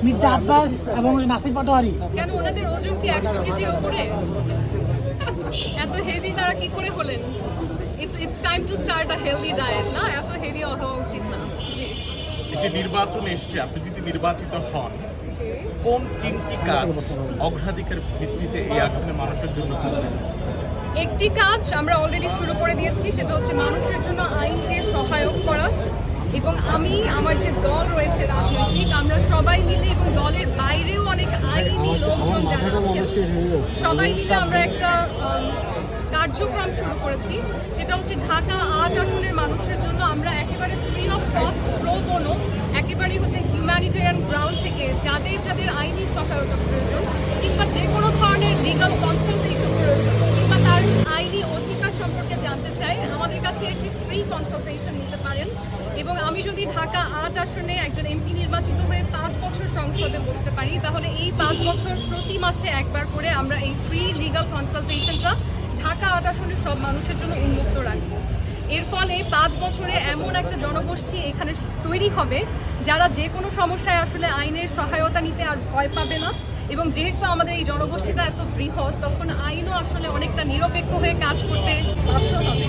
মির্জা আব্বাস এবং নাসির পাটোয়ারি। কেন ওনাদের ওজন কি 100 কেজির উপরে? এত হেভি তারা কি করে হলেন? It's time to start a healthy diet, না এত হেভি হওয়া উচিত না। জি, একটি নির্বাচন এসছে, আপনি যদি নির্বাচিত হন জি। কোন তিনটি কাজ অগ্রাধিকার ভিত্তিতে এই আসনে মানুষের জন্য করবেন? একটি কাজ আমরা অলরেডি শুরু করে দিয়েছি, সেটা হচ্ছে মানুষের জন্য আইনকে সহায়ক করা। এবং আমি আমার যে দল রয়েছে রাজনৈতিক, আমরা সবাই মিলে এবং দলের বাইরেও অনেক আইনি লোকজন যারা আছেন, সবাই মিলে আমরা একটা কার্যক্রম শুরু করেছি। সেটা হচ্ছে ঢাকা ৮ আসনের মানুষের জন্য আমরা একেবারে ফ্রি অফ কস্ট প্রো বোনো, একেবারে হচ্ছে হিউম্যানিটেরিয়ান গ্রাউন্ড থেকে যাদের যাদের আইনি সহায়তা প্রয়োজন কিংবা যে কোনো ধরনের লিগাল কনসালটেশন প্রয়োজন কিংবা তার আইনি অধিকার সম্পর্কে জানতে চাই, আমাদের কাছে এসে ফ্রি কনসালটেশন নিতে পারেন। এবং আমি যদি ঢাকা ৮ আসনে একজন এমপি নির্বাচিত হয়ে 5 বছর সংসদে বসতে পারি, তাহলে এই 5 বছর প্রতি মাসে একবার করে আমরা এই ফ্রি লিগাল কনসালটেশনটা ঢাকা ৮ আসনের সব মানুষের জন্য উন্মুক্ত রাখবো। এর ফলে 5 বছরে এমন একটা জনগোষ্ঠী এখানে তৈরি হবে যারা যে কোনো সমস্যায় আসলে আইনের সহায়তা নিতে আর ভয় পাবে না। এবং যেহেতু আমাদের এই জনগোষ্ঠীটা এত বৃহৎ, তখন আইনও আসলে অনেকটা নিরপেক্ষ হয়ে কাজ করতে বাধ্য হবে।